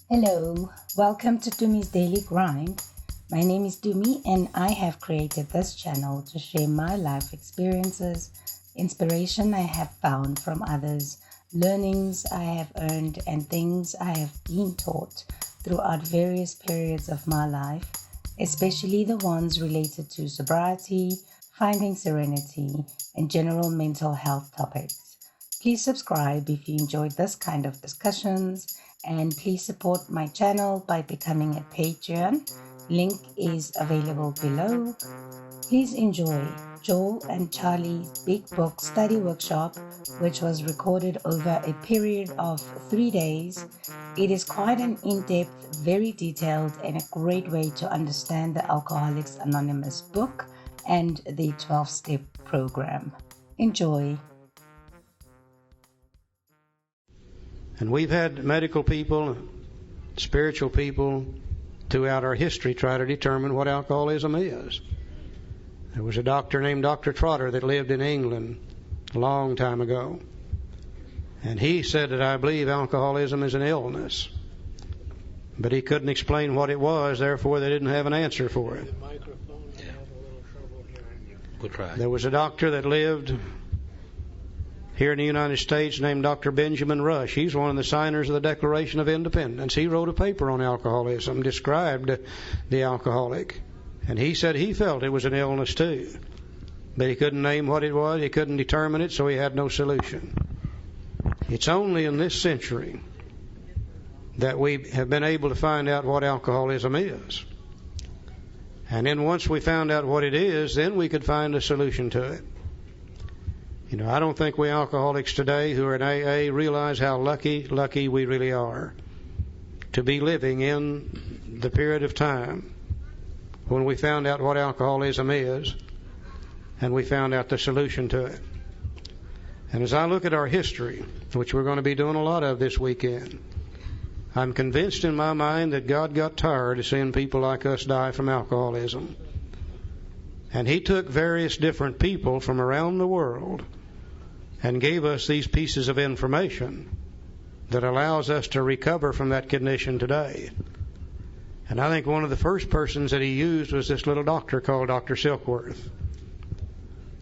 Hello, welcome to Dumi's Daily Grind. My name is Dumi and I have created this channel to share my life experiences, inspiration I have found from others, learnings I have earned, and things I have been taught throughout various periods of my life, especially the ones related to sobriety, finding serenity, and general mental health topics. Please subscribe if you enjoyed this kind of discussions, and please support my channel by becoming a Patreon. Link is available below. Please enjoy Joel and Charlie's Big Book Study Workshop, which was recorded over a period of 3 days. It is quite an in-depth, very detailed, and a great way to understand the Alcoholics Anonymous book and the 12-step program. Enjoy. And we've had medical people, spiritual people throughout our history try to determine what alcoholism is. There was a doctor named Dr. Trotter that lived in England a long time ago. And he said that I believe alcoholism is an illness. But he couldn't explain what it was, therefore they didn't have an answer for it. We'll try. There was a doctor that lived here in the United States named Dr. Benjamin Rush. He's one of the signers of the Declaration of Independence. He wrote a paper on alcoholism, described the alcoholic. And he said he felt it was an illness too. But he couldn't name what it was, he couldn't determine it, so he had no solution. It's only in this century that we have been able to find out what alcoholism is. And then once we found out what it is, then we could find a solution to it. You know, I don't think we alcoholics today who are in AA realize how lucky we really are to be living in the period of time when we found out what alcoholism is and we found out the solution to it. And as I look at our history, which we're going to be doing a lot of this weekend, I'm convinced in my mind that God got tired of seeing people like us die from alcoholism. And He took various different people from around the world and gave us these pieces of information that allows us to recover from that condition today. And I think one of the first persons that He used was this little doctor called Dr. Silkworth.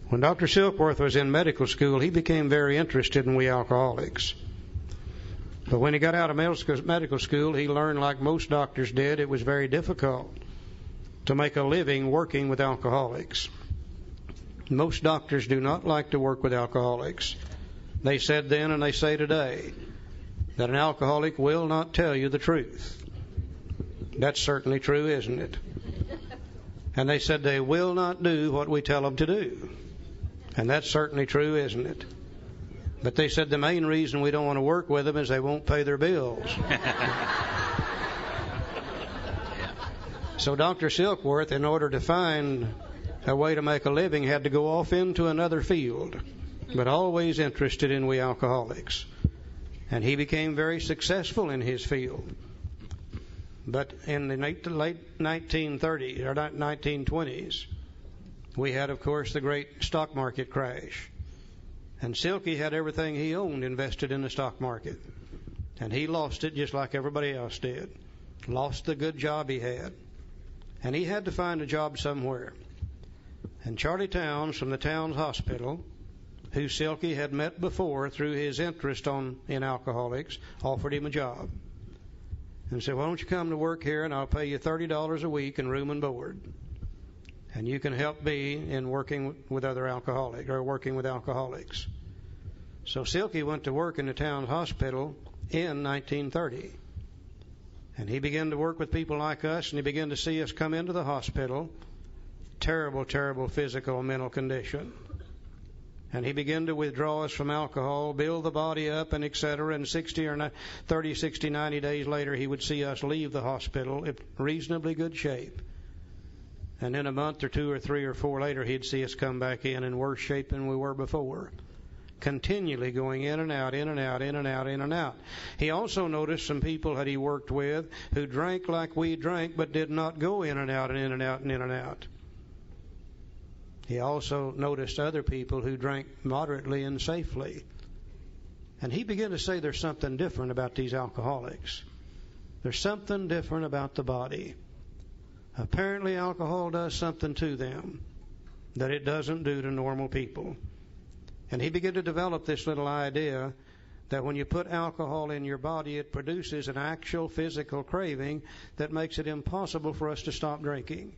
When Dr. Silkworth was in medical school, he became very interested in we alcoholics. But when he got out of medical school, he learned, like most doctors did, it was very difficult to make a living working with alcoholics. Most doctors do not like to work with alcoholics. They said then and they say today that an alcoholic will not tell you the truth. That's certainly true, isn't it? And they said they will not do what we tell them to do. And that's certainly true, isn't it? But they said the main reason we don't want to work with them is they won't pay their bills. So Dr. Silkworth, in order to find a way to make a living, had to go off into another field, but always interested in we alcoholics. And he became very successful in his field. But in the late 1930s or 1920s, we had, of course, the great stock market crash. And Silky had everything he owned invested in the stock market. And he lost it just like everybody else did. Lost the good job he had. And he had to find a job somewhere. And Charlie Towns from the Towns Hospital, who Silky had met before through his interest in alcoholics, offered him a job. And said, why don't you come to work here and I'll pay you $30 a week in room and board. And you can help me in working with other alcoholics or working with alcoholics. So Silky went to work in the Towns Hospital in 1930. And he began to work with people like us, and he began to see us come into the hospital. Terrible, terrible physical and mental condition. And he began to withdraw us from alcohol, build the body up, and etc. And 90 days later, he would see us leave the hospital in reasonably good shape. And then a month or 2 or 3 or 4 later, he'd see us come back in worse shape than we were before. Continually going in and out, in and out, in and out, in and out. He also noticed some people that he worked with who drank like we drank, but did not go in and out and in and out and in and out. He also noticed other people who drank moderately and safely. And he began to say there's something different about these alcoholics. There's something different about the body. Apparently alcohol does something to them that it doesn't do to normal people. And he began to develop this little idea that when you put alcohol in your body, it produces an actual physical craving that makes it impossible for us to stop drinking.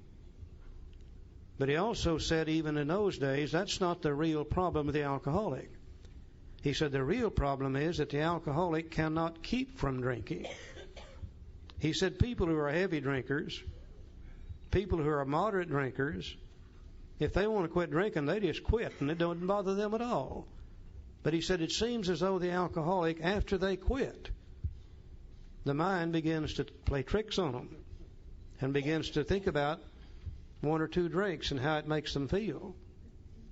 But he also said even in those days, that's not the real problem with the alcoholic. He said the real problem is that the alcoholic cannot keep from drinking. He said people who are heavy drinkers, people who are moderate drinkers, if they want to quit drinking, they just quit, and it doesn't bother them at all. But he said it seems as though the alcoholic, after they quit, the mind begins to play tricks on them and begins to think about one or two drinks and how it makes them feel.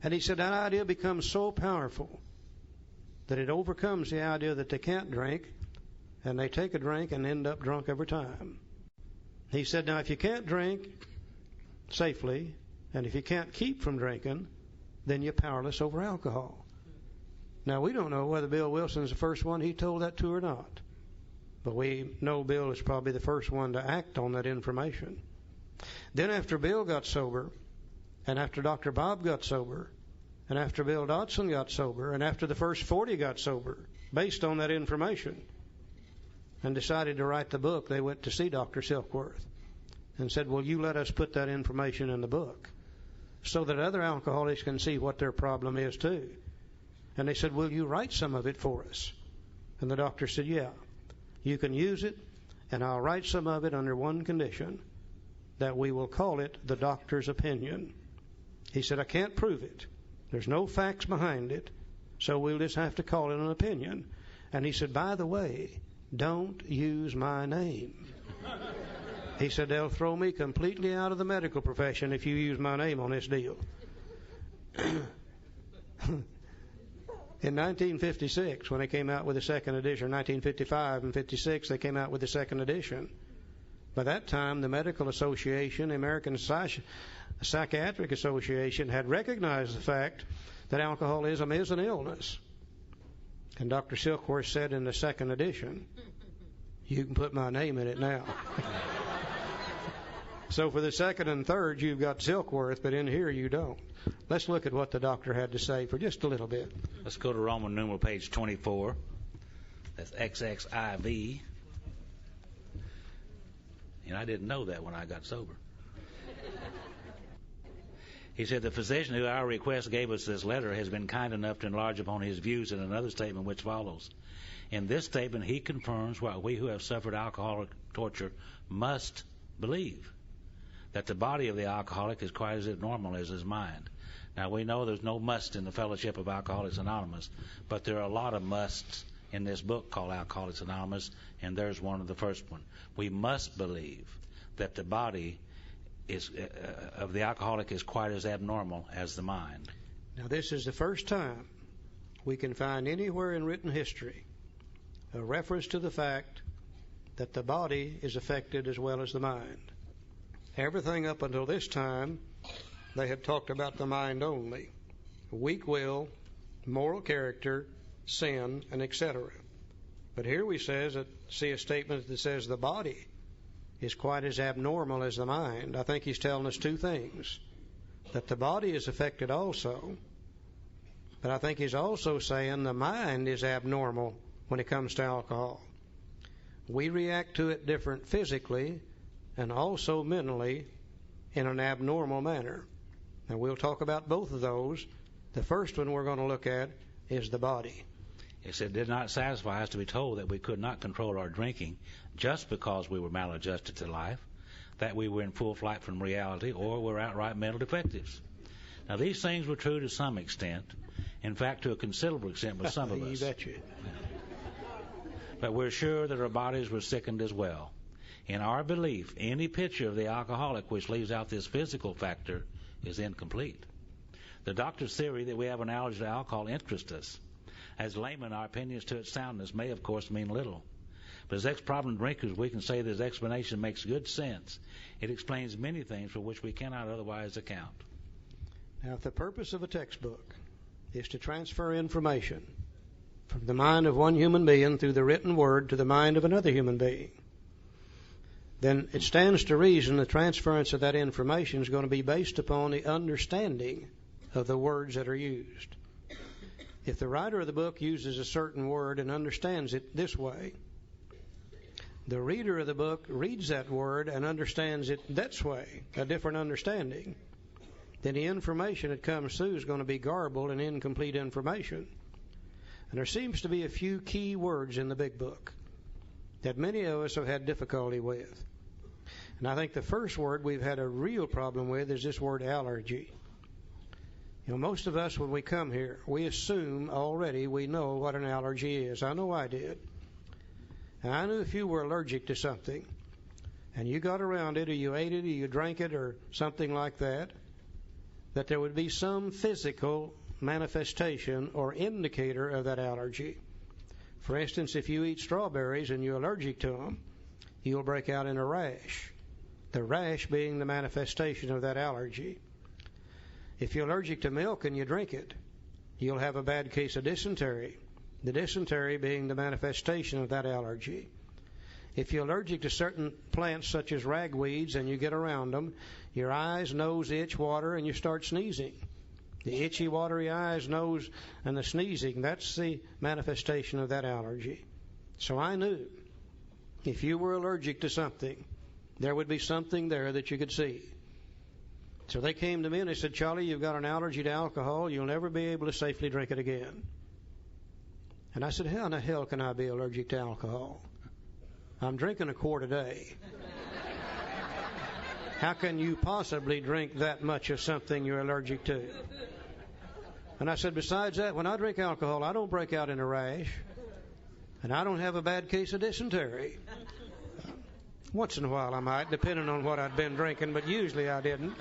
And he said that idea becomes so powerful that it overcomes the idea that they can't drink, and they take a drink and end up drunk every time. He said, now if you can't drink safely, and if you can't keep from drinking, then you're powerless over alcohol. Now, we don't know whether Bill Wilson's the first one he told that to or not. But we know Bill is probably the first one to act on that information. Then after Bill got sober, and after Dr. Bob got sober, and after Bill Dodson got sober, and after the first 40 got sober, based on that information, and decided to write the book, they went to see Dr. Silkworth and said, well, you let us put that information in the book so that other alcoholics can see what their problem is too. And they said, will you write some of it for us? And the doctor said, yeah, you can use it, and I'll write some of it under one condition, that we will call it the doctor's opinion. He said, I can't prove it. There's no facts behind it, so we'll just have to call it an opinion. And he said, by the way, don't use my name. He said, they'll throw me completely out of the medical profession if you use my name on this deal. In 1956, when they came out with the second edition, 1955 and 56, they came out with the second edition. By that time, the Medical Association, the American Psychiatric Association, had recognized the fact that alcoholism is an illness. And Dr. Silkworth said in the second edition, you can put my name in it now. So for the second and third, you've got Silkworth, but in here you don't. Let's look at what the doctor had to say for just a little bit. Let's go to Roman numeral page 24. That's XXIV. And I didn't know that when I got sober. He said, the physician who at our request gave us this letter has been kind enough to enlarge upon his views in another statement which follows. In this statement, he confirms what we who have suffered alcoholic torture must believe, that the body of the alcoholic is quite as abnormal as his mind. Now, we know there's no must in the Fellowship of Alcoholics Anonymous, but there are a lot of musts in this book called Alcoholics Anonymous, and there's one of the first one. We must believe that the body is of the alcoholic is quite as abnormal as the mind. Now, this is the first time we can find anywhere in written history a reference to the fact that the body is affected as well as the mind. Everything up until this time, they had talked about the mind only. Weak will, moral character, sin, and etc. But here we see a statement that says the body is quite as abnormal as the mind. I think he's telling us two things. That the body is affected also, but I think he's also saying the mind is abnormal when it comes to alcohol. We react to it different physically and also mentally in an abnormal manner. And we'll talk about both of those. The first one we're going to look at is the body. He said, it did not satisfy us to be told that we could not control our drinking just because we were maladjusted to life, that we were in full flight from reality, or were outright mental defectives. Now, these things were true to some extent. In fact, to a considerable extent with some of us. You betcha. But we're sure that our bodies were sickened as well. In our belief, any picture of the alcoholic which leaves out this physical factor is incomplete. The doctor's theory that we have an allergy to alcohol interests us. As laymen, our opinions to its soundness may, of course, mean little. But as ex-problem drinkers, we can say this explanation makes good sense. It explains many things for which we cannot otherwise account. Now, if the purpose of a textbook is to transfer information from the mind of one human being through the written word to the mind of another human being, then it stands to reason the transference of that information is going to be based upon the understanding of the words that are used. If the writer of the book uses a certain word and understands it this way, the reader of the book reads that word and understands it that way, a different understanding, then the information that comes through is going to be garbled and incomplete information. And there seems to be a few key words in the big book that many of us have had difficulty with. And I think the first word we've had a real problem with is this word allergy. You know, most of us, when we come here, we assume already we know what an allergy is. I know I did. And I knew if you were allergic to something and you got around it or you ate it or you drank it or something like that, that there would be some physical manifestation or indicator of that allergy. For instance, if you eat strawberries and you're allergic to them, you'll break out in a rash, the rash being the manifestation of that allergy. If you're allergic to milk and you drink it, you'll have a bad case of dysentery, the dysentery being the manifestation of that allergy. If you're allergic to certain plants such as ragweeds and you get around them, your eyes, nose, itch, water, and you start sneezing. The itchy, watery eyes, nose, and the sneezing, that's the manifestation of that allergy. So I knew if you were allergic to something, there would be something there that you could see. So they came to me and they said, Charlie, you've got an allergy to alcohol. You'll never be able to safely drink it again. And I said, how in the hell can I be allergic to alcohol? I'm drinking a quart a day. How can you possibly drink that much of something you're allergic to? And I said, besides that, when I drink alcohol, I don't break out in a rash. And I don't have a bad case of dysentery. Once in a while I might, depending on what I'd been drinking, but usually I didn't.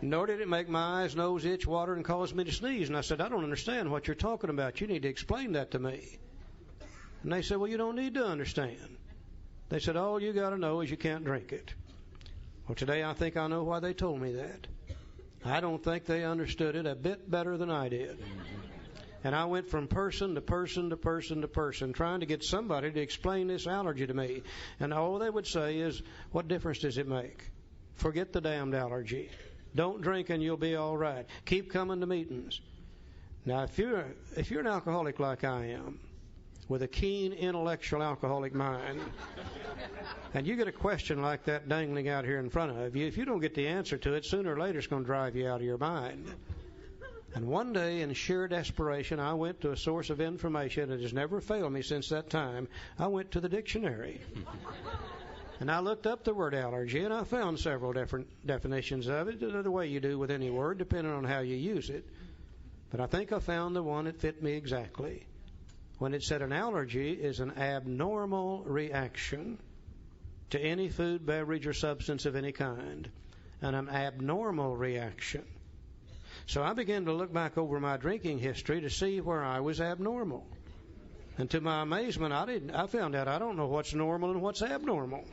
Nor did it make my eyes, nose, itch, water, and cause me to sneeze. And I said, I don't understand what you're talking about. You need to explain that to me. And they said, well, you don't need to understand. They said, all you got to know is you can't drink it. Well, today I think I know why they told me that. I don't think they understood it a bit better than I did. And I went from person to person to person to person, trying to get somebody to explain this allergy to me. And all they would say is, what difference does it make? Forget the damned allergy. Don't drink and you'll be all right. Keep coming to meetings. Now, if you're an alcoholic like I am, with a keen intellectual alcoholic mind, and you get a question like that dangling out here in front of you, if you don't get the answer to it, sooner or later it's going to drive you out of your mind. And one day, in sheer desperation, I went to a source of information that has never failed me since that time. I went to the dictionary. And I looked up the word allergy, and I found several different definitions of it, the way you do with any word, depending on how you use it. But I think I found the one that fit me exactly. When it said an allergy is an abnormal reaction to any food, beverage, or substance of any kind. And an abnormal reaction. So I began to look back over my drinking history to see where I was abnormal. And to my amazement, I found out I don't know what's normal and what's abnormal.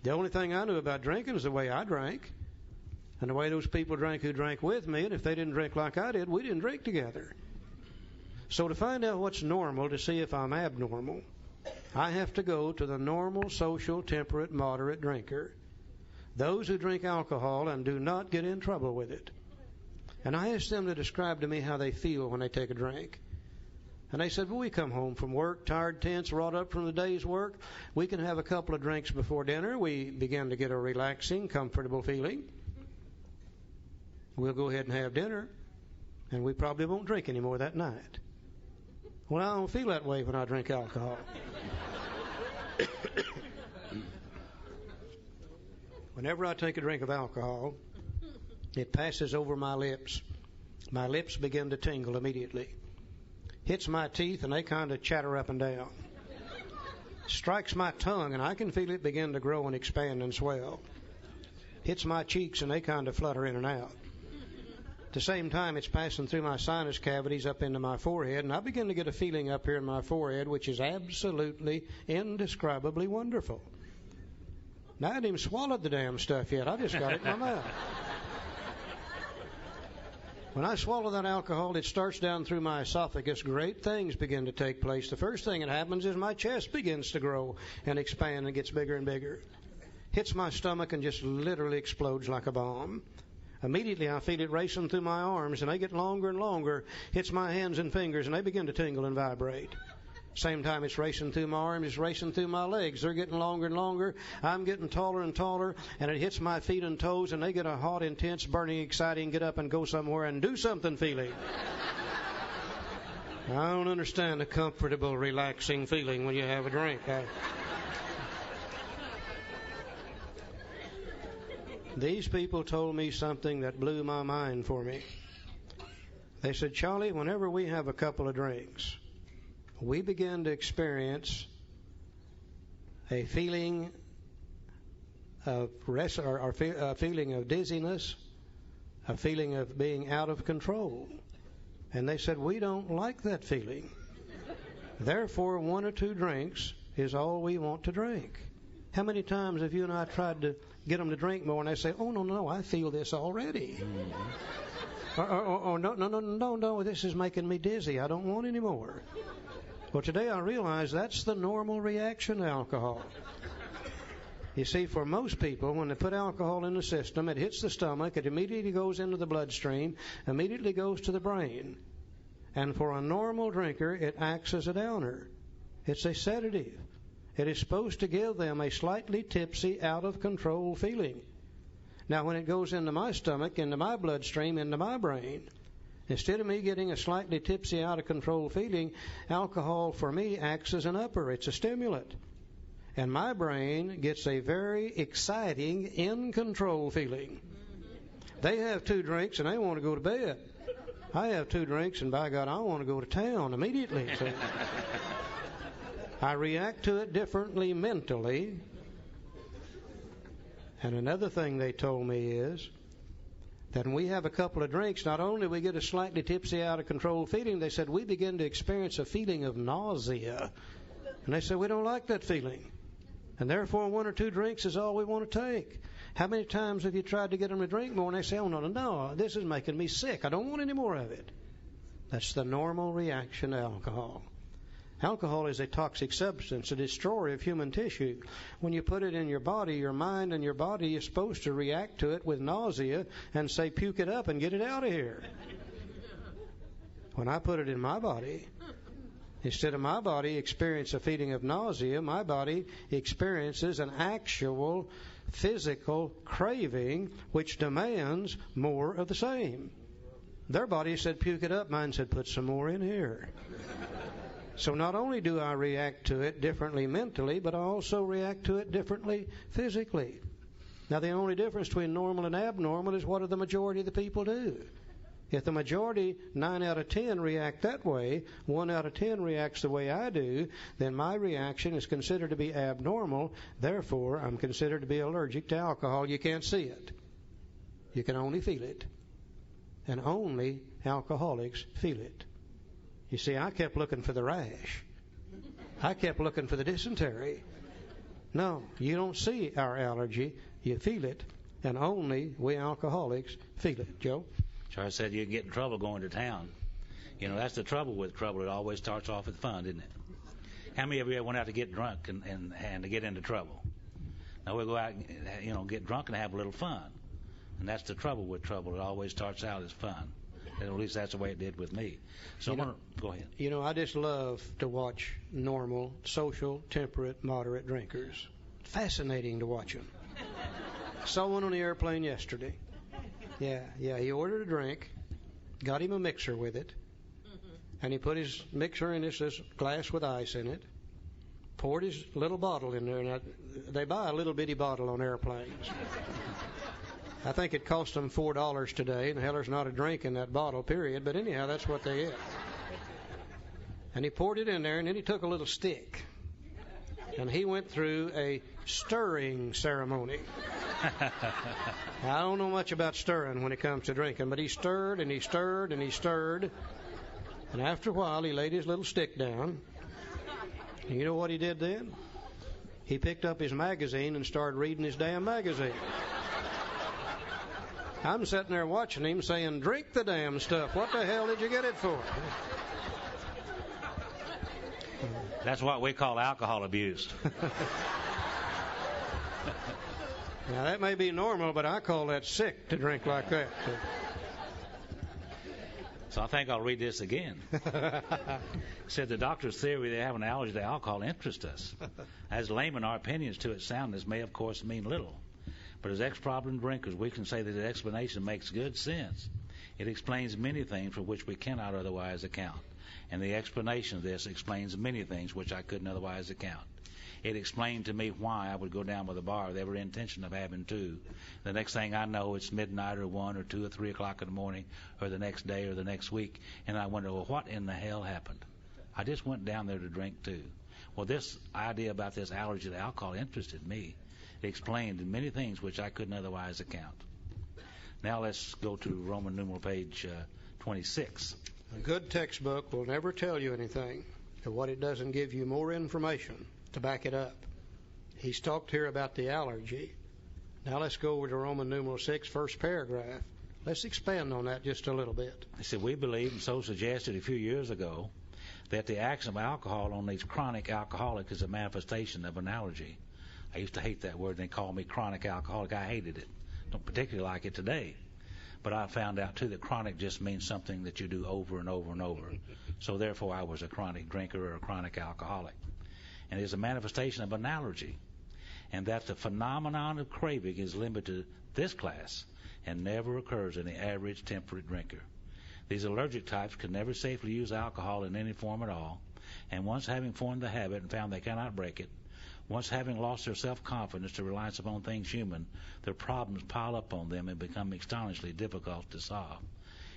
The only thing I knew about drinking is the way I drank. And the way those people drank who drank with me. And if they didn't drink like I did, we didn't drink together. So to find out what's normal, to see if I'm abnormal, I have to go to the normal, social, temperate, moderate drinker. Those who drink alcohol and do not get in trouble with it. And I asked them to describe to me how they feel when they take a drink. And they said, well, we come home from work, tired, tense, wrought up from the day's work. We can have a couple of drinks before dinner. We begin to get a relaxing, comfortable feeling. We'll go ahead and have dinner. And we probably won't drink anymore that night. Well, I don't feel that way when I drink alcohol. Whenever I take a drink of alcohol, it passes over my lips. My lips begin to tingle immediately. Hits my teeth and they kind of chatter up and down. Strikes my tongue and I can feel it begin to grow and expand and swell. Hits my cheeks and they kind of flutter in and out. At the same time, it's passing through my sinus cavities up into my forehead, and I begin to get a feeling up here in my forehead which is absolutely, indescribably wonderful. Now, I hadn't even swallowed the damn stuff yet. I just got it in my mouth. When I swallow that alcohol, it starts down through my esophagus. Great things begin to take place. The first thing that happens is my chest begins to grow and expand and gets bigger and bigger. Hits my stomach and just literally explodes like a bomb. Immediately I feel it racing through my arms, and they get longer and longer. Hits my hands and fingers, and they begin to tingle and vibrate. Same time it's racing through my arms, it's racing through my legs. They're getting longer and longer. I'm getting taller and taller, and it hits my feet and toes, and they get a hot, intense, burning, exciting, get up and go somewhere and do something feeling. I don't understand the comfortable, relaxing feeling when you have a drink. These people told me something that blew my mind for me. They said, Charlie, whenever we have a couple of drinks, we begin to experience a feeling of a feeling of dizziness, a feeling of being out of control. And they said, we don't like that feeling. Therefore, 1 or 2 drinks is all we want to drink. How many times have you and I tried to get them to drink more, and they say, oh, no, I feel this already. Mm-hmm. Or no, this is making me dizzy. I don't want any more. Well, today I realize that's the normal reaction to alcohol. You see, for most people, when they put alcohol in the system, it hits the stomach, it immediately goes into the bloodstream, immediately goes to the brain. And for a normal drinker, it acts as a downer. It's a sedative. It is supposed to give them a slightly tipsy, out-of-control feeling. Now, when it goes into my stomach, into my bloodstream, into my brain, instead of me getting a slightly tipsy, out-of-control feeling, alcohol for me acts as an upper. It's a stimulant. And my brain gets a very exciting, in-control feeling. They have 2 drinks and they want to go to bed. I have 2 drinks and by God, I want to go to town immediately. So I react to it differently mentally. And another thing they told me is that when we have a couple of drinks, not only we get a slightly tipsy, out-of-control feeling, they said we begin to experience a feeling of nausea. And they said we don't like that feeling. And therefore 1 or 2 drinks is all we want to take. How many times have you tried to get them to drink more, and they say, oh, no, this is making me sick. I don't want any more of it. That's the normal reaction to alcohol. Alcohol is a toxic substance, a destroyer of human tissue. When you put it in your body, your mind and your body is supposed to react to it with nausea and say, puke it up and get it out of here. When I put it in my body, instead of my body experience a feeling of nausea, my body experiences an actual physical craving which demands more of the same. Their body said, puke it up. Mine said, put some more in here. So not only do I react to it differently mentally, but I also react to it differently physically. Now, the only difference between normal and abnormal is what do the majority of the people do. If the majority, 9 out of 10, react that way, 1 out of 10 reacts the way I do, then my reaction is considered to be abnormal. Therefore, I'm considered to be allergic to alcohol. You can't see it. You can only feel it. And only alcoholics feel it. You see, I kept looking for the rash. I kept looking for the dysentery. No, you don't see our allergy. You feel it. And only we alcoholics feel it. Joe? Charlie said you can get in trouble going to town. You know, that's the trouble with trouble. It always starts off with fun, isn't it? How many of you ever went out to get drunk and to get into trouble? Now we'll go out and, get drunk and have a little fun. And that's the trouble with trouble. It always starts out as fun. At least that's the way it did with me. So go ahead. I just love to watch normal, social, temperate, moderate drinkers. Fascinating to watch them. Saw one on the airplane yesterday. Yeah, he ordered a drink, got him a mixer with it, and he put his mixer in this glass with ice in it, poured his little bottle in there, and they buy a little bitty bottle on airplanes. I think it cost them $4 today, and hell, there's not a drink in that bottle, period, but anyhow, that's what they get. And he poured it in there, and then he took a little stick, and he went through a stirring ceremony. I don't know much about stirring when it comes to drinking, but he stirred and he stirred and he stirred. And after a while, he laid his little stick down. And you know what he did then? He picked up his magazine and started reading his damn magazine. I'm sitting there watching him saying, drink the damn stuff. What the hell did you get it for? That's what we call alcohol abuse. Now, that may be normal, but I call that sick to drink like that. So I think I'll read this again. It said the doctor's theory they have an allergy to alcohol interests us. As laymen, our opinions to its soundness may, of course, mean little. But as ex-problem drinkers, we can say that the explanation makes good sense. It explains many things for which we cannot otherwise account. And the explanation of this explains many things which I couldn't otherwise account. It explained to me why I would go down by the bar with every intention of having two. The next thing I know, it's midnight or 1 or 2 or 3 o'clock in the morning or the next day or the next week, and I wonder, well, what in the hell happened? I just went down there to drink too. Well, this idea about this allergy to alcohol interested me. It explained many things which I couldn't otherwise account. Now let's go to Roman numeral page 26. A good textbook will never tell you anything, but what it doesn't give you more information to back it up. He's talked here about the allergy. Now let's go over to Roman numeral 6, first paragraph. Let's expand on that just a little bit. He said, we believe, and so suggested a few years ago, that the action of alcohol on these chronic alcoholics is a manifestation of an allergy. I used to hate that word, and they called me chronic alcoholic. I hated it. Don't particularly like it today. But I found out, too, that chronic just means something that you do over and over and over. So therefore, I was a chronic drinker or a chronic alcoholic. And it is a manifestation of an allergy. And that the phenomenon of craving is limited to this class and never occurs in the average temperate drinker. These allergic types can never safely use alcohol in any form at all. And once having formed the habit and found they cannot break it, once having lost their self-confidence to reliance upon things human, their problems pile up on them and become astonishingly difficult to solve.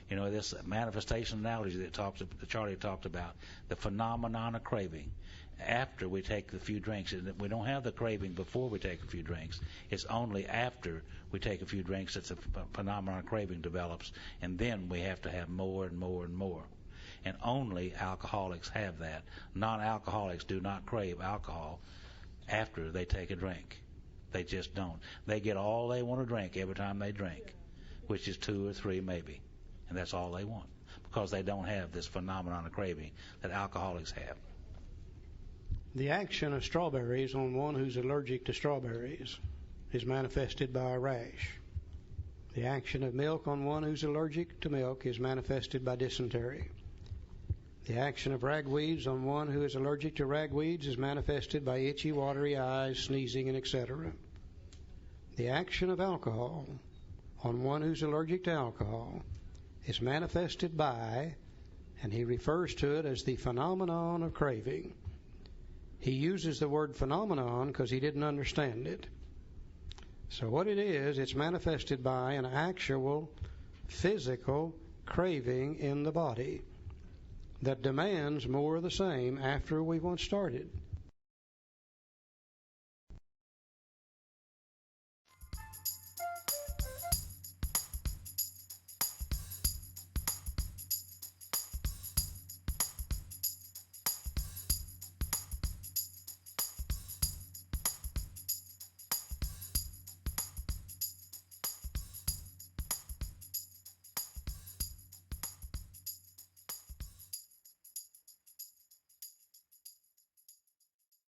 You know, this manifestation analogy that Charlie talked about, the phenomenon of craving, after we take the few drinks. And we don't have the craving before we take a few drinks. It's only after we take a few drinks that the phenomenon of craving develops, and then we have to have more and more and more. And only alcoholics have that. Non-alcoholics do not crave alcohol after they take a drink. They just don't. They get all they want to drink every time they drink, which is 2 or 3 maybe. And that's all they want, because they don't have this phenomenon of craving that alcoholics have. The action of strawberries on one who's allergic to strawberries is manifested by a rash. The action of milk on one who's allergic to milk is manifested by dysentery. The action of ragweeds on one who is allergic to ragweeds is manifested by itchy, watery eyes, sneezing, and etc. The action of alcohol on one who's allergic to alcohol is manifested by, and he refers to it as the phenomenon of craving. He uses the word phenomenon because he didn't understand it. So what it is, it's manifested by an actual physical craving in the body that demands more of the same after we once started.